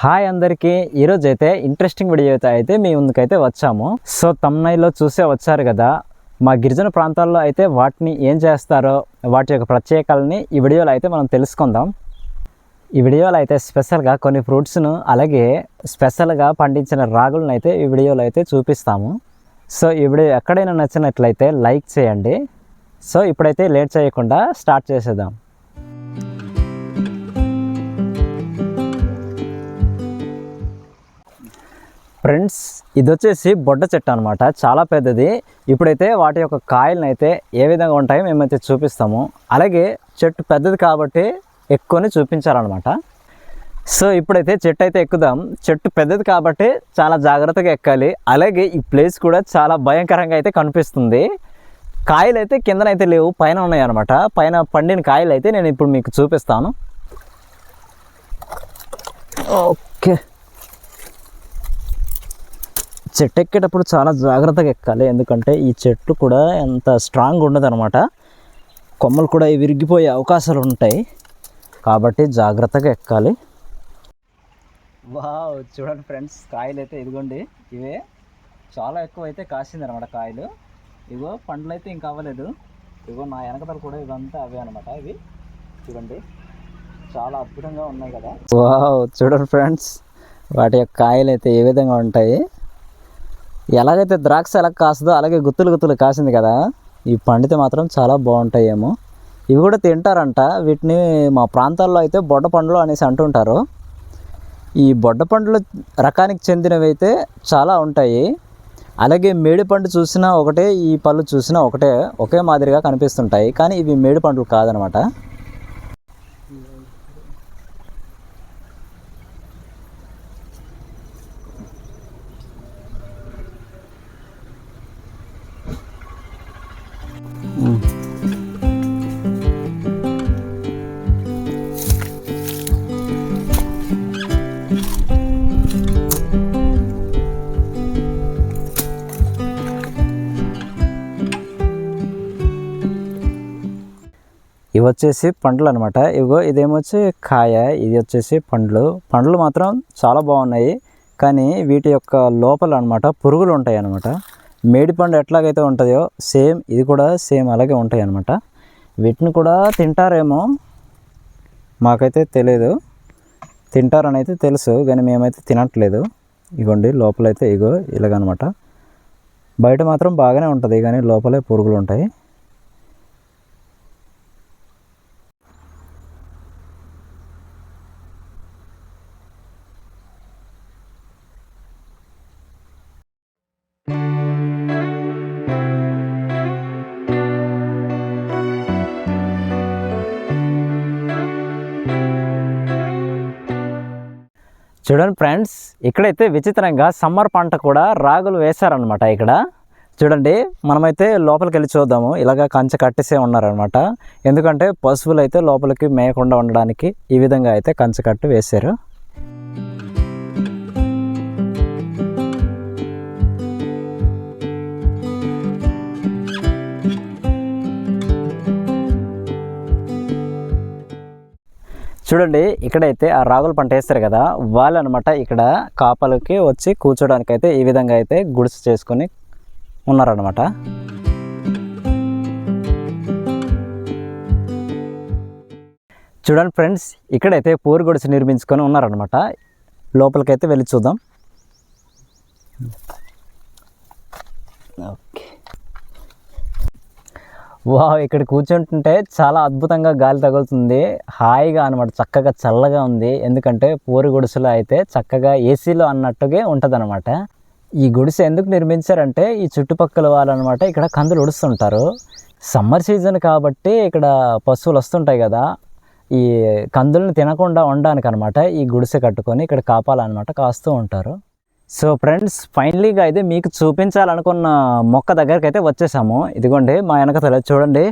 Hi అందరికీ, ఈరోజు అయితే ఇంట్రెస్టింగ్ వీడియో అయితే మీ ముందుకైతే వచ్చాము. సో తమ్నైల్లో చూసే వచ్చారు కదా, మా గిరిజన ప్రాంతాల్లో అయితే వాటిని ఏం చేస్తారో వాటి యొక్క ప్రత్యేకాలని ఈ వీడియోలో అయితే మనం తెలుసుకుందాం. ఈ వీడియోలో అయితే స్పెషల్గా కొన్ని ఫ్రూట్స్ను అలాగే స్పెషల్గా పండించిన రాగులను అయితే ఈ వీడియోలో అయితే చూపిస్తాము. సో ఈ వీడియో ఎక్కడైనా నచ్చినట్లయితే లైక్ చేయండి. సో ఇప్పుడైతే లేట్ చేయకుండా స్టార్ట్ చేసేద్దాం. ఫ్రెండ్స్, ఇది వచ్చేసి బొడ్డ చెట్టు అనమాట, చాలా పెద్దది. ఇప్పుడైతే వాటి యొక్క కాయలను అయితే ఏ విధంగా ఉంటాయో మేమైతే చూపిస్తాము. అలాగే చెట్టు పెద్దది కాబట్టి ఎక్కువని చూపించాలన్నమాట. సో ఇప్పుడైతే చెట్టు అయితే ఎక్కుదాం. చెట్టు పెద్దది కాబట్టి చాలా జాగ్రత్తగా ఎక్కాలి. అలాగే ఈ ప్లేస్ కూడా చాలా భయంకరంగా అయితే కనిపిస్తుంది. కాయలు అయితే కిందనైతే లేవు, పైన ఉన్నాయి అనమాట. పైన పండిన కాయలు అయితే నేను ఇప్పుడు మీకు చూపిస్తాను. ఓకే, చెట్టు ఎక్కేటప్పుడు చాలా జాగ్రత్తగా ఎక్కాలి, ఎందుకంటే ఈ చెట్టు కూడా ఎంత స్ట్రాంగ్ ఉండదు అనమాట. కొమ్మలు కూడా విరిగిపోయే అవకాశాలు ఉంటాయి కాబట్టి జాగ్రత్తగా ఎక్కాలి. వావ్, చూడండి ఫ్రెండ్స్, కాయలు అయితే ఇదిగోండి, ఇవే చాలా ఎక్కువ అయితే కాసింది అనమాట కాయలు. ఇగో పండ్లు అయితే ఇంకా అవ్వలేదు. ఇగో నా వెనకతలు కూడా ఇవంతా అవే అనమాట. ఇవి చూడండి, చాలా అద్భుతంగా ఉన్నాయి కదా. వావ్, చూడండి ఫ్రెండ్స్, వాటి యొక్క కాయలు అయితే ఏ విధంగా ఉంటాయి. ఎలాగైతే ద్రాక్ష ఎలా కాస్తుందో అలాగే గుత్తులు గుత్తులు కాసింది కదా. ఈ పండితే మాత్రం చాలా బాగుంటాయేమో. ఇవి కూడా తింటారంట. వీటిని మా ప్రాంతాల్లో అయితే బొడ్డ పండ్లు అనేసి అంటుంటారు. ఈ బొడ్డ పండ్లు రకానికి చెందినవి అయితే చాలా ఉంటాయి. అలాగే మేడి పండు చూసినా ఒకటే, ఈ పళ్ళు చూసినా ఒకటే, ఒకే మాదిరిగా కనిపిస్తుంటాయి. కానీ ఇవి మేడి పండ్లు కాదనమాట. ఇవి వచ్చేసి పండ్లు అనమాట. ఇగో ఇదేమొచ్చి కాయ, ఇది వచ్చేసి పండ్లు. పండ్లు మాత్రం చాలా బాగున్నాయి, కానీ వీటి యొక్క లోపల అనమాట పురుగులు ఉంటాయి అనమాట. మేడి పండు ఎట్లాగైతే ఉంటుందో సేమ్ ఇది కూడా సేమ్ అలాగే ఉంటాయి అనమాట. వీటిని కూడా తింటారేమో, మాకైతే తెలియదు. తింటారని అయితే తెలుసు, కానీ మేమైతే తినట్లేదు. ఇగోండి లోపలైతే ఇగో ఇలాగనమాట. బయట మాత్రం బాగానే ఉంటుంది, కానీ లోపలే పురుగులు ఉంటాయి. చూడండి ఫ్రెండ్స్, ఇక్కడైతే విచిత్రంగా సమ్మర్ పంట కూడా రాగులు వేశారనమాట. ఇక్కడ చూడండి, మనమైతే లోపలికి వెళ్ళి చూద్దాము. ఇలాగ కంచె కట్టేసే ఉన్నారనమాట. ఎందుకంటే పశువులు అయితే లోపలికి మేయకుండా ఉండడానికి ఈ విధంగా అయితే కంచె కట్టి వేశారు. చూడండి, ఇక్కడైతే ఆ రాగుల పంట వేస్తారు కదా, వాళ్ళు అనమాట ఇక్కడ కాపలకి వచ్చి కూర్చోడానికి అయితే ఈ విధంగా అయితే గుడిసె చేసుకొని ఉన్నారనమాట. చూడండి ఫ్రెండ్స్, ఇక్కడైతే పూరి గుడిసె నిర్మించుకొని ఉన్నారనమాట. లోపలికైతే వెళ్ళి చూద్దాం. ఓకే, వావ్, ఇక్కడ కూర్చుంటుంటే చాలా అద్భుతంగా గాలి తగులుతుంది, హాయిగా అనమాట. చక్కగా చల్లగా ఉంది. ఎందుకంటే పూరి గుడిసెలో అయితే చక్కగా ఏసీలో అన్నట్టుగా ఉంటుంది అనమాట. ఈ గుడిసె ఎందుకు నిర్మించారంటే ఈ చుట్టుపక్కల వాళ్ళు అనమాట ఇక్కడ కందులు ఉడుస్తుంటారు. సమ్మర్ సీజన్ కాబట్టి ఇక్కడ పశువులు వస్తుంటాయి కదా, ఈ కందులను తినకుండా ఉండడానికి అనమాట ఈ గుడిసె కట్టుకొని ఇక్కడ కాపాలన్నమాట, కాస్తూ ఉంటారు. సో ఫ్రెండ్స్, ఫైనలీగా అయితే మీకు చూపించాలనుకున్న మొక్క దగ్గరికి అయితే వచ్చేసాము. ఇదిగోండి మా వెనకతల చూడండి,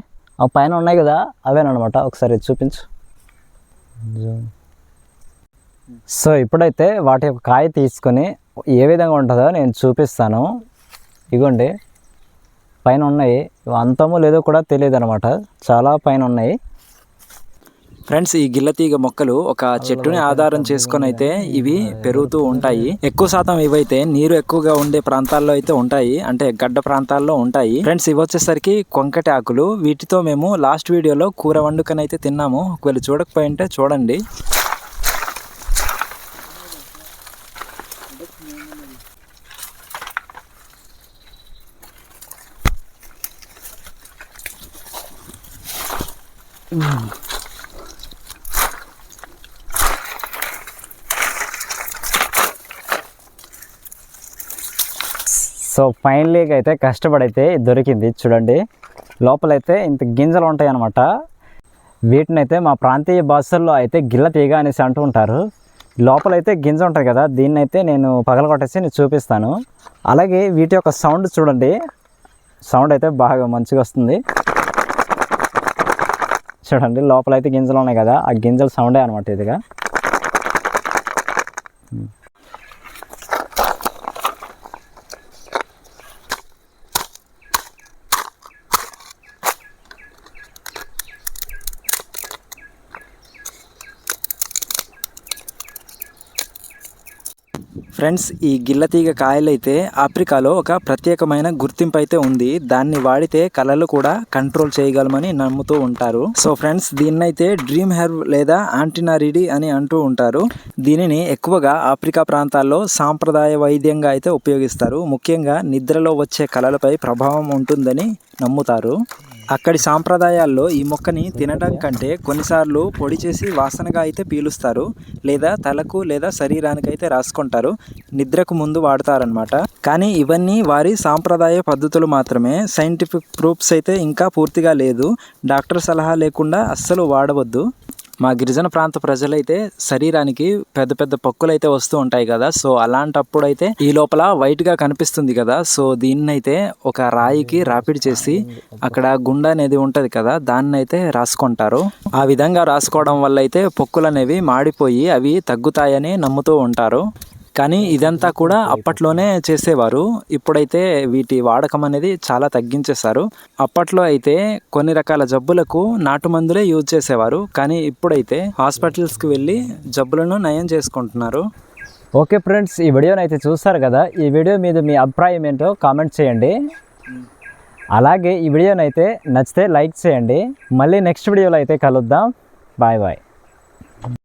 ఆ పైన ఉన్నాయి కదా, అవేనమాట. ఒకసారి చూపించు. సో ఇప్పుడైతే వాటి యొక్క కాయ తీసుకొని ఏ విధంగా ఉంటుందో నేను చూపిస్తాను. ఇదిగోండి పైన ఉన్నాయి, అంతమో లేదో కూడా తెలియదు అనమాట, చాలా పైన ఉన్నాయి. ఫ్రెండ్స్, ఈ గిల్లతీగ మొక్కలు ఒక చెట్టుని ఆధారం చేసుకొని అయితే ఇవి పెరుగుతూ ఉంటాయి. ఎక్కువ శాతం ఇవైతే నీరు ఎక్కువగా ఉండే ప్రాంతాల్లో అయితే ఉంటాయి, అంటే గడ్డ ప్రాంతాల్లో ఉంటాయి. ఫ్రెండ్స్, ఇవి వచ్చేసరికి కొంకటి ఆకులు. వీటితో మేము లాస్ట్ వీడియోలో కూర వండుకొని అయితే తిన్నాము. ఒకవేళ చూడకపోయింటే చూడండి. సో ఫైనలీగా అయితే కష్టపడైతే దొరికింది. చూడండి, లోపలైతే ఇంత గింజలు ఉంటాయి అన్నమాట. వీటినైతే మా ప్రాంతీయ భాషల్లో అయితే గిల్ల తీగ అనేసి అంటూ ఉంటారు. లోపలైతే గింజ ఉంటుంది కదా, దీన్నైతే నేను పగలగొట్టేసి నేను చూపిస్తాను. అలాగే వీటి యొక్క సౌండ్ చూడండి, సౌండ్ అయితే బాగా మంచిగా వస్తుంది. చూడండి, లోపలైతే గింజలు ఉన్నాయి కదా, ఆ గింజల సౌండే అనమాట ఇదిగా. ఫ్రెండ్స్, ఈ గిల్లతీగ కాయలైతే ఆఫ్రికాలో ఒక ప్రత్యేకమైన గుర్తింపు అయితే ఉంది. దాన్ని వాడితే కళలు కూడా కంట్రోల్ చేయగలమని నమ్ముతూ ఉంటారు. సో ఫ్రెండ్స్, దీన్నైతే డ్రీమ్ హెర్బ్ లేదా ఆంటినారిడి అని అంటూ ఉంటారు. దీనిని ఎక్కువగా ఆఫ్రికా ప్రాంతాల్లో సాంప్రదాయ వైద్యంగా అయితే ఉపయోగిస్తారు. ముఖ్యంగా నిద్రలో వచ్చే కళలపై ప్రభావం ఉంటుందని నమ్ముతారు. అక్కడి సాంప్రదాయాల్లో ఈ మొక్కని తినడం కంటే కొన్నిసార్లు పొడి చేసి వాసనగా అయితే పీలుస్తారు, లేదా తలకు లేదా శరీరానికి అయితే రాసుకుంటారు. నిద్రకు ముందు వాడతారనమాట. కానీ ఇవన్నీ వారి సాంప్రదాయ పద్ధతులు మాత్రమే. సైంటిఫిక్ ప్రూఫ్స్ అయితే ఇంకా పూర్తిగా లేదు. డాక్టర్ సలహా లేకుండా అస్సలు వాడవద్దు. మా గిరిజన ప్రాంత ప్రజలైతే శరీరానికి పెద్ద పెద్ద పొక్కులు అయితే వస్తూ ఉంటాయి కదా, సో అలాంటప్పుడు అయితే ఈ లోపల వైట్గా కనిపిస్తుంది కదా, సో దీన్నైతే ఒక రాయికి రాపిడి చేసి అక్కడ గుండె అనేది ఉంటుంది కదా, దాన్ని అయితే రాసుకుంటారు. ఆ విధంగా రాసుకోవడం వల్ల అయితే పొక్కులు అనేవి మాడిపోయి అవి తగ్గుతాయని నమ్ముతూ ఉంటారు. కానీ ఇదంతా కూడా అప్పట్లోనే చేసేవారు. ఇప్పుడైతే వీటి వాడకం అనేది చాలా తగ్గించేశారు. అప్పట్లో అయితే కొన్ని రకాల జబ్బులకు నాటు మందులే యూజ్ చేసేవారు, కానీ ఇప్పుడైతే హాస్పిటల్స్కి వెళ్ళి జబ్బులను నయం చేసుకుంటున్నారు. ఓకే ఫ్రెండ్స్, ఈ వీడియోని అయితే చూస్తారు కదా, ఈ వీడియో మీద మీ అభిప్రాయం ఏంటో కామెంట్ చేయండి. అలాగే ఈ వీడియోని అయితే నచ్చితే లైక్ చేయండి. మళ్ళీ నెక్స్ట్ వీడియోలో అయితే కలుద్దాం. Bye bye.